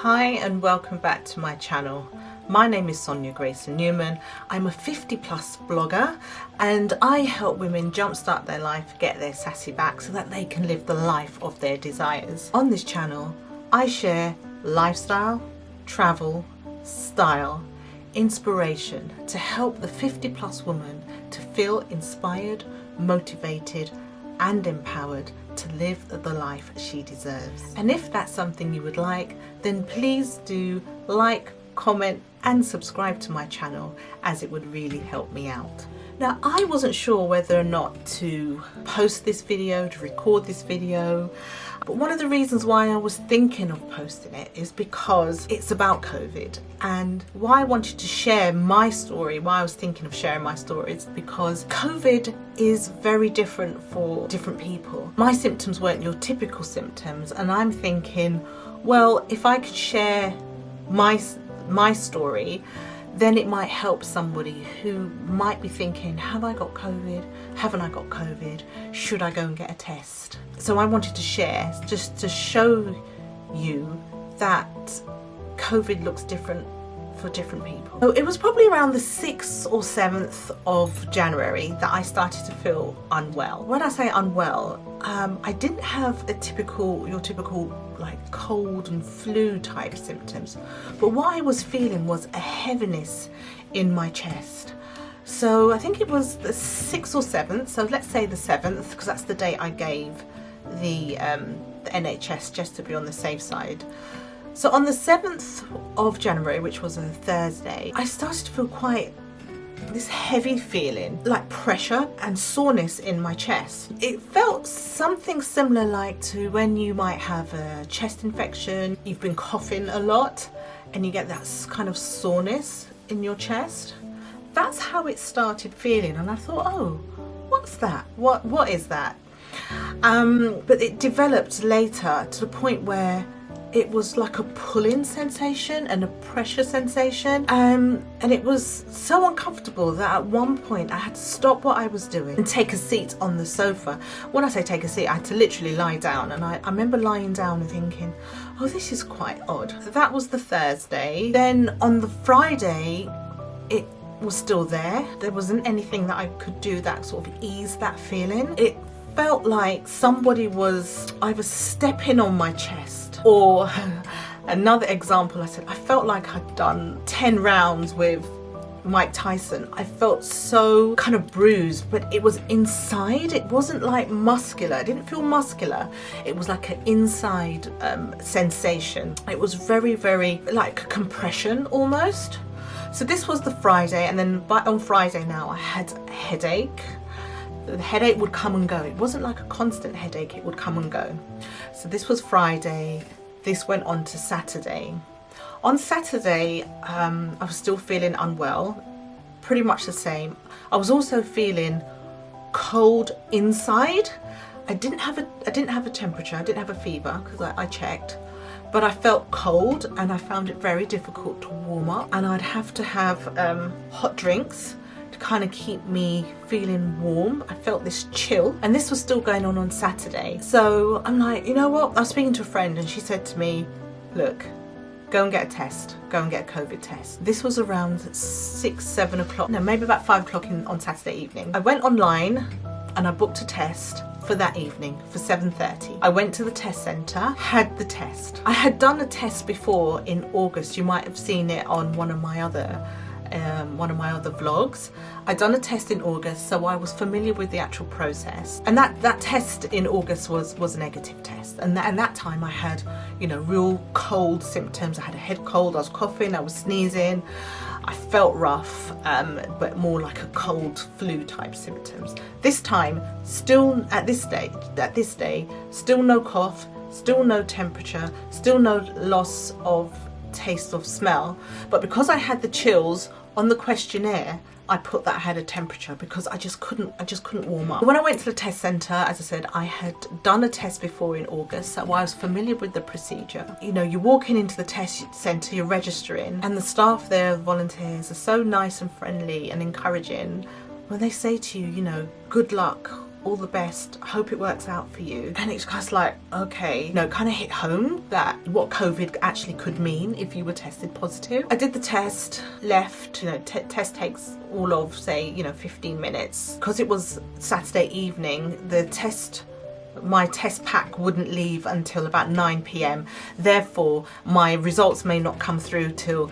Hi and welcome back to my channel. My name is Sonia Greyson-Newman. I'm a 50 plus blogger and I help women jumpstart their life, get their sassy back so that they can live the life of their desires. On this channel I share lifestyle, travel, style, inspiration to help the 50 plus woman to feel inspired, motivated and empowered to live the life she deserves. And if that's something you would like, then please do like, comment and subscribe to my channel, as it would really help me out. Now, I wasn't sure whether or not to post this video, to record this video, but one of the reasons why I was thinking of posting it is because it's about COVID, and why I wanted to share my story, why I was thinking of sharing my story is because COVID is very different for different people. My symptoms weren't your typical symptoms, and I'm thinking, well, if I could share my story, then it might help somebody who might be thinking, have I got COVID? Haven't I got COVID? Should I go and get a test? So I wanted to share just to show you that COVID looks different for different people. So it was probably around the 6th or 7th of January that I started to feel unwell. When I say unwell, I didn't have your typical like cold and flu type symptoms, but what I was feeling was a heaviness in my chest. So I think it was the 6th or 7th, so let's say the 7th, because that's the date I gave the NHS, just to be on the safe side. So on the 7th of January, which was a Thursday, I started to feel quite this heavy feeling, like pressure and soreness in my chest. It felt something similar like to when you might have a chest infection, you've been coughing a lot and you get that kind of soreness in your chest. That's how it started feeling, and I thought, oh, what's that? What is that? But it developed later to the point where it was like a pulling sensation and a pressure sensation, and it was so uncomfortable that at one point I had to stop what I was doing and take a seat on the sofa. When I say take a seat, I had to literally lie down, and I remember lying down and thinking, oh, this is quite odd. That was the Thursday. Then on the Friday, it was still there. There wasn't anything that I could do that sort of ease that feeling. It felt like somebody was either stepping on my chest, or another example, I said I felt like I'd done 10 rounds with Mike Tyson. I felt so kind of bruised, but it was inside. It wasn't like muscular. It didn't feel muscular. It was like an inside sensation. It was very, very like compression almost. So this was the Friday, and then on Friday now I had a headache. The headache would come and go. It wasn't like a constant headache, it would come and go. So this was Friday, this went on to Saturday. On Saturday, I was still feeling unwell, pretty much the same. I was also feeling cold inside. I didn't have a temperature, I didn't have a fever because I checked, but I felt cold and I found it very difficult to warm up, and I'd have to have hot drinks to kind of keep me feeling warm. I felt this chill, and this was still going on Saturday. So I'm like, you know what? I was speaking to a friend and she said to me, look, go and get a test, go and get a COVID test. This was around 6-7 o'clock, no, maybe about 5 o'clock on Saturday evening. I went online and I booked a test for that evening for 7:30. I went to the test centre, had the test. I had done a test before in August. You might have seen it on one of my other vlogs. I'd done a test in August, so I was familiar with the actual process, and that test in August was a negative test, and that time I had, you know, real cold symptoms. I had a head cold, I was coughing, I was sneezing, I felt rough, but more like a cold flu type symptoms. This time, still at this day, still no cough, still no temperature, still no loss of taste of smell, but because I had the chills on the questionnaire, I put that I had a temperature because I just couldn't warm up. When I went to the test centre, as I said, I had done a test before in August, so I was familiar with the procedure. You know, you're walking into the test centre, you're registering, and the staff there, volunteers, are so nice and friendly and encouraging when they say to you, you know, good luck all the best, hope it works out for you. And it's just like, okay, kind of hit home that what COVID actually could mean if you were tested positive. I did the test, left, test takes all of, say, 15 minutes. Because it was Saturday evening, my test pack wouldn't leave until about 9 p.m. Therefore, my results may not come through till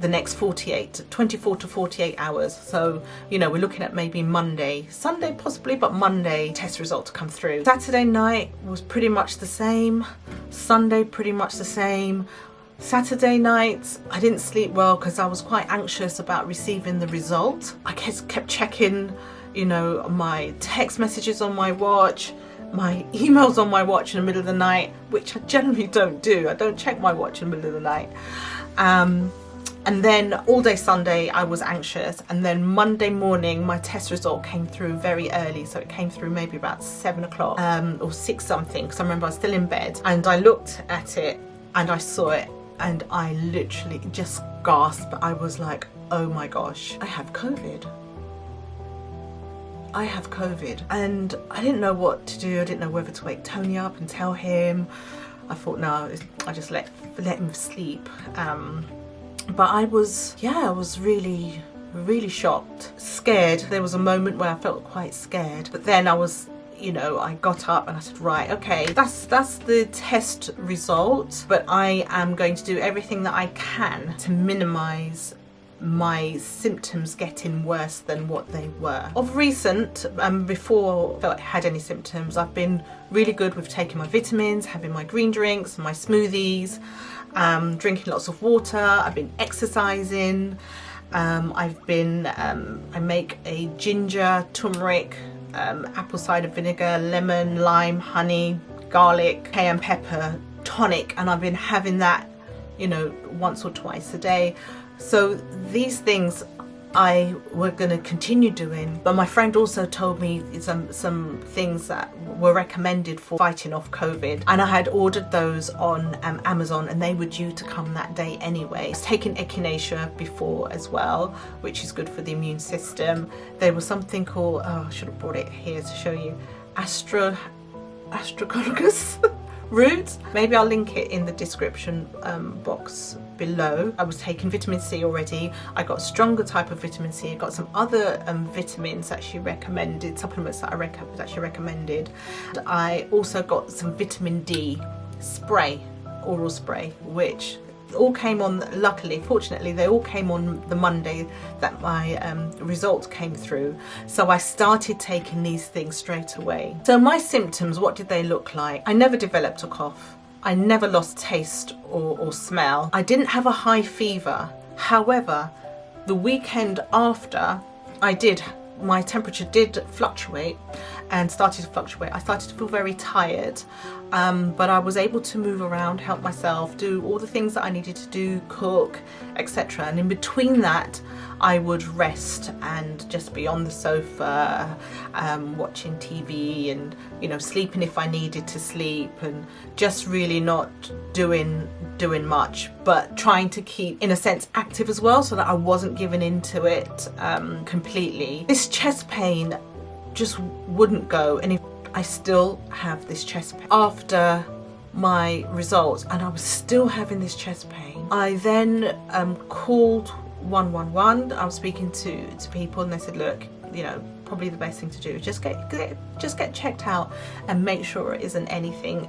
the next 24 to 48 hours. So, we're looking at maybe Monday, Sunday possibly, but Monday test result to come through. Saturday night was pretty much the same. Sunday, pretty much the same. Saturday night, I didn't sleep well because I was quite anxious about receiving the result. I kept checking, my text messages on my watch, my emails on my watch in the middle of the night, which I generally don't do. I don't check my watch in the middle of the night. And then all day Sunday I was anxious, and then Monday morning my test result came through very early, so it came through maybe about 7 o'clock or 6 something, because I remember I was still in bed, and I looked at it and I saw it and I literally just gasped. I was like, oh my gosh, I have COVID. And I didn't know what to do. I didn't know whether to wake Tony up and tell him. I thought, no, I just let him sleep. But I was really, really shocked, scared. There was a moment where I felt quite scared, but then I was, I got up and I said, right, okay, that's the test result, but I am going to do everything that I can to minimize my symptoms getting worse than what they were. Of recent, before I had any symptoms, I've been really good with taking my vitamins, having my green drinks, my smoothies, drinking lots of water. I've been exercising. I make a ginger, turmeric, apple cider vinegar, lemon, lime, honey, garlic, cayenne pepper tonic, and I've been having that, once or twice a day. So these things I were going to continue doing, but my friend also told me some things that were recommended for fighting off COVID, and I had ordered those on Amazon, and they were due to come that day anyway. I was taking echinacea before as well, which is good for the immune system. There was something called, I should have brought it here to show you, astragalus root. Maybe I'll link it in the description box below. I was taking vitamin C already. I got a stronger type of vitamin C. I got some other vitamins that she recommended, supplements that she recommended. And I also got some vitamin D spray, oral spray, which all came on, fortunately they all came on the Monday that my results came through. So I started taking these things straight away. So my symptoms, what did they look like? I never developed a cough. I never lost taste or smell. I didn't have a high fever. However, the weekend after, my temperature did fluctuate and started to fluctuate. I started to feel very tired, but I was able to move around, help myself, do all the things that I needed to do, cook, etc. And in between that, I would rest and just be on the sofa, watching TV and, sleeping if I needed to sleep, and just really not doing much, but trying to keep, in a sense, active as well, so that I wasn't giving into it completely. This chest pain just wouldn't go, and I still have this chest pain after my results, and I was still having this chest pain. I then called 111. I was speaking to people, and they said, look, probably the best thing to do is just get checked out and make sure it isn't anything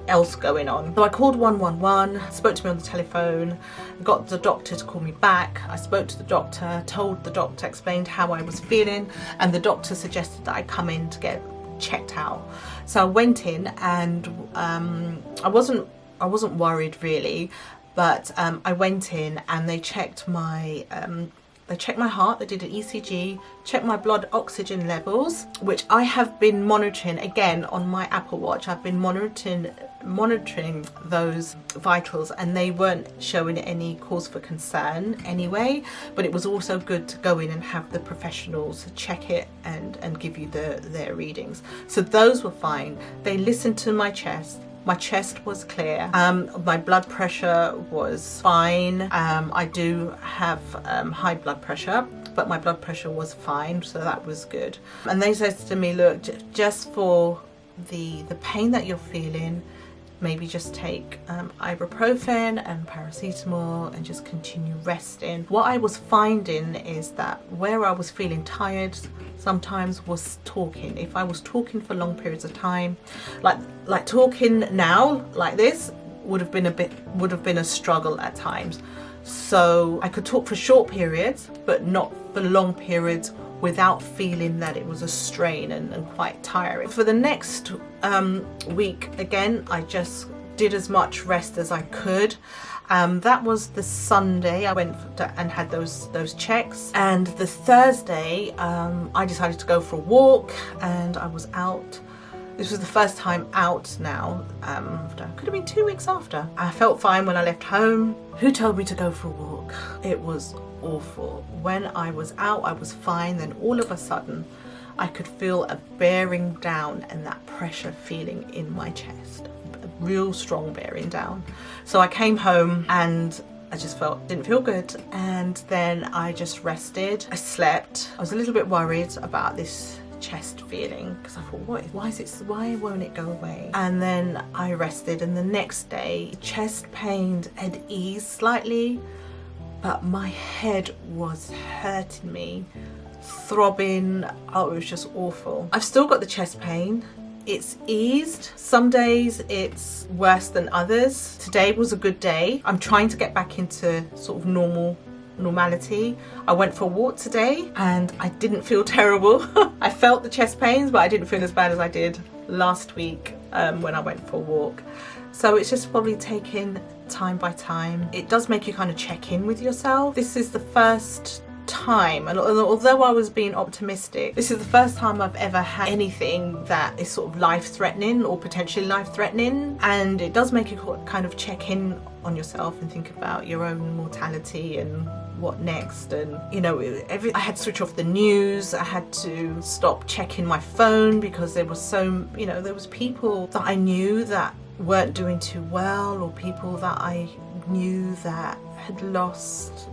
else going on. So I called 111, spoke to me on the telephone, got the doctor to call me back. I spoke to the doctor, told the doctor, explained how I was feeling, and the doctor suggested that I come in to get checked out. So I went in, and I wasn't worried really, but I went in and they checked my heart, they did an ECG, checked my blood oxygen levels, which I have been monitoring again on my Apple Watch. I've been monitoring those vitals, and they weren't showing any cause for concern anyway, but it was also good to go in and have the professionals check it and give you their readings. So those were fine. They listened to my chest. My chest was clear. My blood pressure was fine. I do have high blood pressure, but my blood pressure was fine, so that was good. And they said to me, look, just for the pain that you're feeling, maybe just take ibuprofen and paracetamol and just continue resting. What I was finding is that where I was feeling tired sometimes was talking. If I was talking for long periods of time, like talking now like this would have been a struggle at times. So I could talk for short periods, but not for long periods, without feeling that it was a strain and quite tiring. For the next week, again, I just did as much rest as I could. That was the Sunday I went and had those checks, and the Thursday I decided to go for a walk, and I was out. This was the first time out now. Could have been 2 weeks after. I felt fine when I left home. Who told me to go for a walk? It was awful. When I was out, I was fine. Then all of a sudden, I could feel a bearing down and that pressure feeling in my chest. A real strong bearing down. So I came home and I just didn't feel good. And then I just rested. I slept. I was a little bit worried about this chest feeling because I thought, why won't it go away? And then I rested, and the next day chest pain had eased slightly, but my head was hurting me, throbbing. Oh, it was just awful. I've still got the chest pain. It's eased. Some days it's worse than others. Today was a good day. I'm trying to get back into sort of normality. I went for a walk today and I didn't feel terrible. I felt the chest pains, but I didn't feel as bad as I did last week when I went for a walk. So it's just probably taking time by time. It does make you kind of check in with yourself. This is the first time, and although I was being optimistic, this is the first time I've ever had anything that is sort of life-threatening or potentially life-threatening, and it does make you kind of check in on yourself and think about your own mortality and what next. And you know, I had to switch off the news. I had to stop checking my phone because there was there was people that I knew that weren't doing too well, or people that I knew that had lost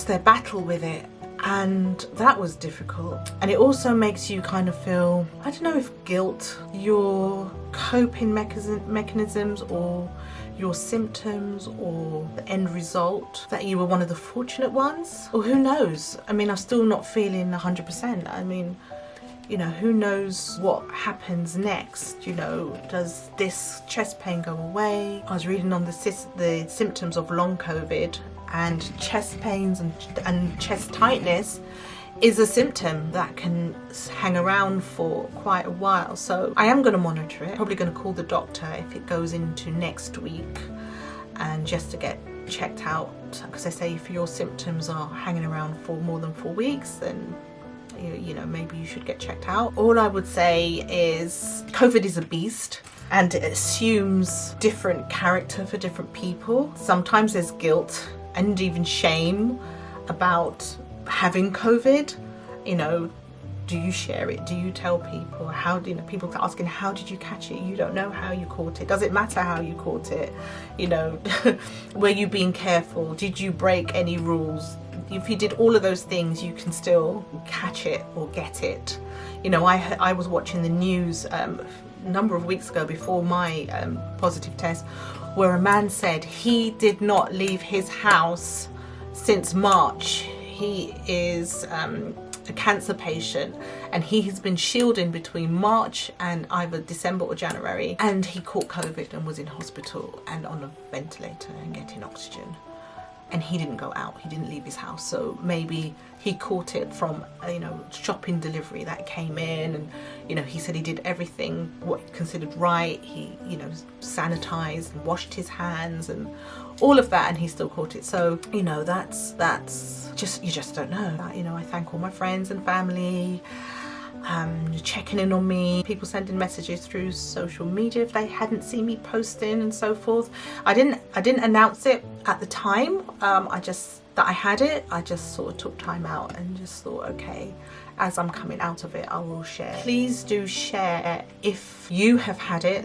their battle with it, and that was difficult. And it also makes you kind of feel, I don't know if guilt, your coping mechanisms or your symptoms or the end result, that you were one of the fortunate ones, or who knows. I mean, I'm still not feeling 100%. I mean, who knows what happens next? Does this chest pain go away? I was reading on the symptoms of long COVID, and chest pains and chest tightness is a symptom that can hang around for quite a while. So I am going to monitor it. Probably going to call the doctor if it goes into next week, and just to get checked out, because they say if your symptoms are hanging around for more than 4 weeks, then maybe you should get checked out. All I would say is COVID is a beast, and it assumes different character for different people. Sometimes there's guilt and even shame about having COVID. Do you share it? Do you tell people? People are asking, how did you catch it? You don't know how you caught it. Does it matter how you caught it? Were you being careful? Did you break any rules? If you did all of those things, you can still catch it or get it. I was watching the news a number of weeks ago before my positive test, where a man said he did not leave his house since March. He is a cancer patient, and he has been shielding between March and either December or January, and he caught COVID and was in hospital and on a ventilator and getting oxygen. And he didn't go out, he didn't leave his house. So maybe he caught it from shopping delivery that came in, and he said he did everything what he considered right. He sanitized and washed his hands and all of that, and he still caught it. So that's just, you just don't know. I thank all my friends and family checking in on me, people sending messages through social media if they hadn't seen me posting and so forth. I didn't announce it at the time. That I had it, I just sort of took time out and just thought, okay, as I'm coming out of it, I will share. Please do share if you have had it,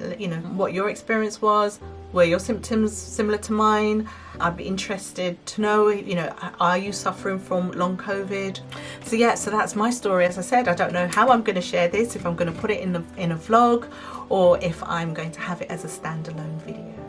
what your experience was, Were your symptoms similar to mine? I'd be interested to know, you know, are you suffering from long COVID? So yeah, so that's my story. As I said, I don't know how I'm going to share this, if I'm going to put it in a vlog or if I'm going to have it as a standalone video.